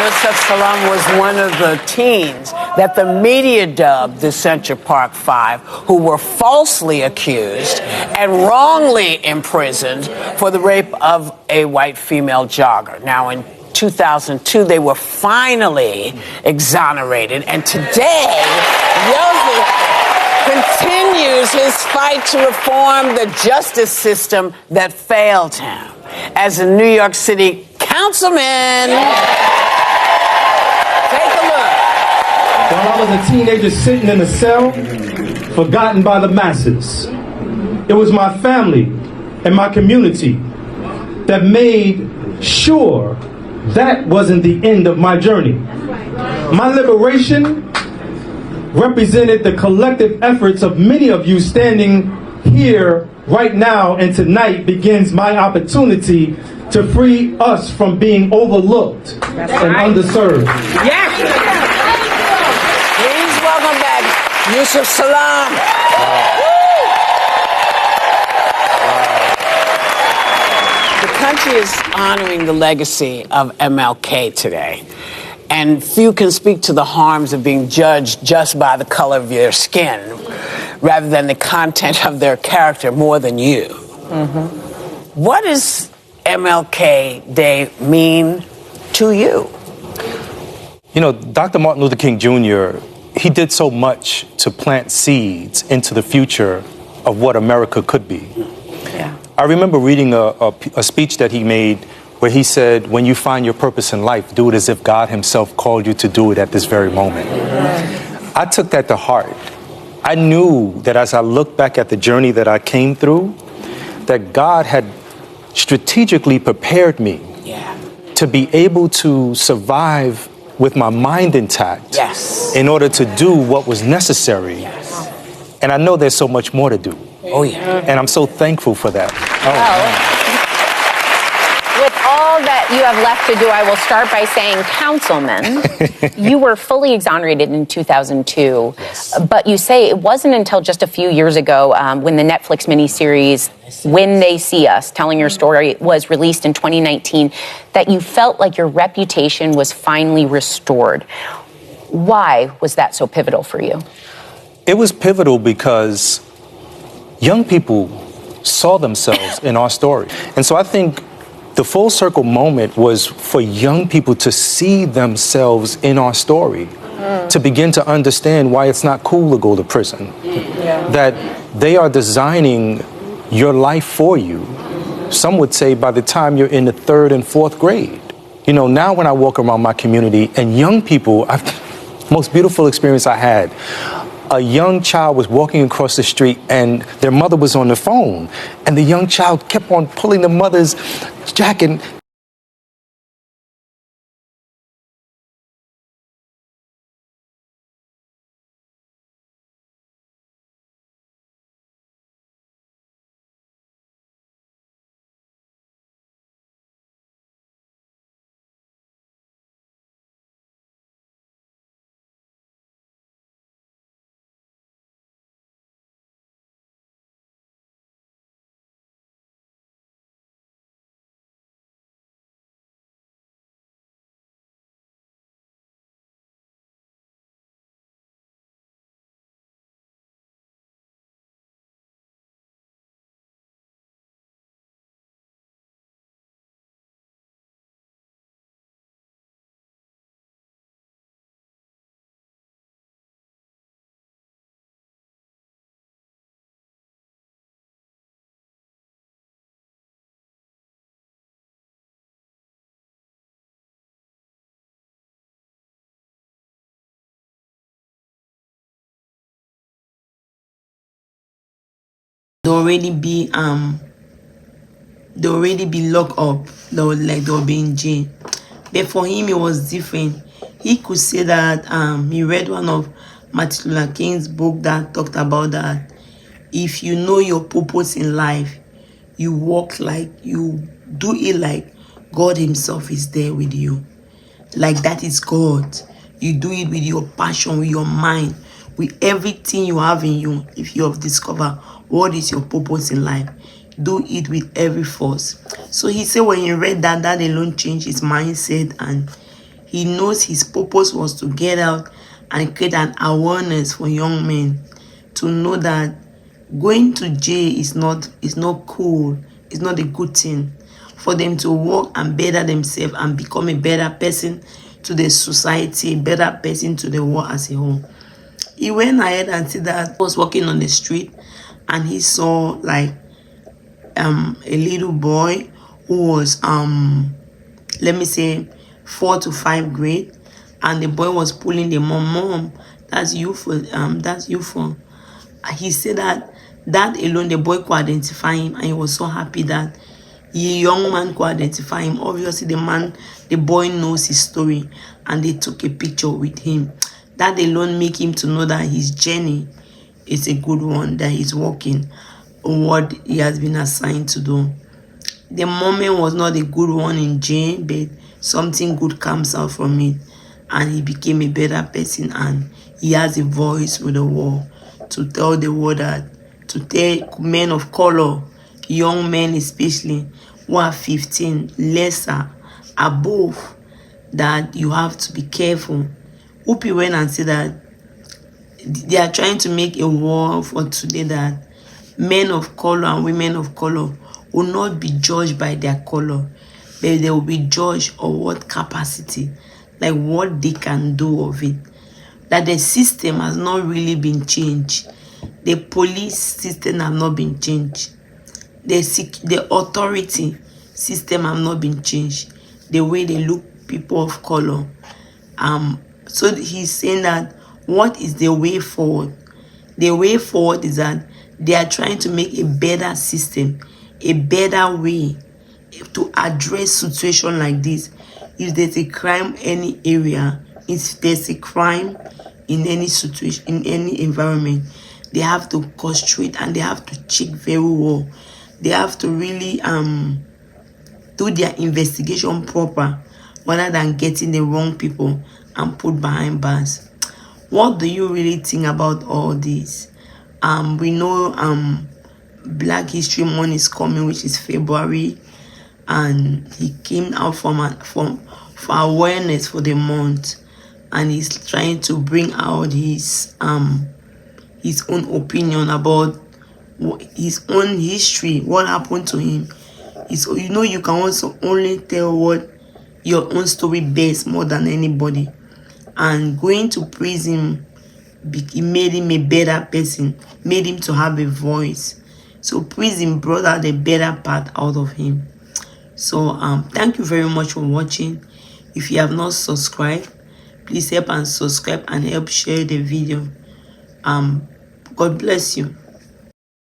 Yusuf Salaam was one of the teens that the media dubbed the Central Park Five, who were falsely accused and wrongly imprisoned for the rape of a white female jogger. Now, in 2002, they were finally exonerated, and today, Yusuf continues his fight to reform the justice system that failed him. As a New York City councilman, take a look. While I was a teenager sitting in a cell, forgotten by the masses, it was my family and my community that made sure that wasn't the end of my journey. My liberation represented the collective efforts of many of you standing here right now, and tonight begins my opportunity to free us from being overlooked and underserved. Yes! Please welcome back Yusuf Salaam. The country is honoring the legacy of MLK today. And few can speak to the harms of being judged just by the color of your skin, rather than the content of their character more than you. Mm-hmm. What does MLK Day mean to you? You know, Dr. Martin Luther King Jr., he did so much to plant seeds into the future of what America could be. Yeah. I remember reading a speech that he made where he said, when you find your purpose in life, do it as if God himself called you to do it at this very moment. Mm-hmm. I took that to heart. I knew that as I looked back at the journey that I came through, that God had strategically prepared me to be able to survive with my mind intact in order to do what was necessary. Yes. And I know there's so much more to do. Oh, yeah. And I'm so thankful for that. With all that you have left to do, I will start by saying, Councilman, you were fully exonerated in 2002, but you say it wasn't until just a few years ago when the Netflix miniseries When They See Us, telling your story, was released in 2019, that you felt like your reputation was finally restored. Why was that so pivotal for you? It was pivotal because young people saw themselves in our story. And so I think the full circle moment was for young people to see themselves in our story, to begin to understand why it's not cool to go to prison, that they are designing your life for you. Some would say by the time you're in the 3rd and 4th grade. You know, now when I walk around my community and young people, most beautiful experience I had, a young child was walking across the street and their mother was on the phone, and the young child kept on pulling the mother's jacket. They already be locked up, they'll be in jail. But for him it was different. He could say that he read one of Martin Luther King's book that talked about that if you know your purpose in life, you walk like, you do it like God himself is there with you. Like that is God. You do it with your passion, with your mind, with everything you have in you. If you have discovered what is your purpose in life, do it with every force. So he said when he read that, that alone changed his mindset, and He knows his purpose was to get out and create an awareness for young men to know that going to jail is not cool. It's not a good thing. For them to work and better themselves and become a better person to the society, a better person to the world as a whole. He went ahead and said that he was walking on the street and he saw like a little boy who was let me say 4 to 5 grade, and the boy was pulling the mom, that's you for he said that alone the boy could identify him, and he was so happy that the young man could identify him. Obviously the boy knows his story, and they took a picture with him. That alone make him to know that his journey is a good one, that he's walking on what he has been assigned to do. The moment was not a good one in jail, but something good comes out from it, and he became a better person, and he has a voice with the world to tell the world that, to tell men of color, young men especially, who are 15, lesser, above, that you have to be careful. Upi went and said that they are trying to make a war for today that men of color and women of color will not be judged by their color, but they will be judged on what capacity, like what they can do of it. That the system has not really been changed. The police system has not been changed. The authority system has not been changed. The way they look people of color. So he's saying that what is the way forward? The way forward is that they are trying to make a better system, a better way to address situation like this. If there's a crime any area, if there's a crime in any situation, in any environment, they have to concentrate and they have to check very well. They have to really do their investigation proper, rather than getting the wrong people and put behind bars. What do you really think about all this? We know Black History Month is coming, which is February, and he came out for awareness for the month, and he's trying to bring out his own opinion about his own history, what happened to him. So you can also only tell what your own story best more than anybody. And going to prison, it made him a better person, made him to have a voice. So prison brought out the better part out of him. So thank you very much for watching. If you have not subscribed, please help and subscribe and help share the video. God bless you.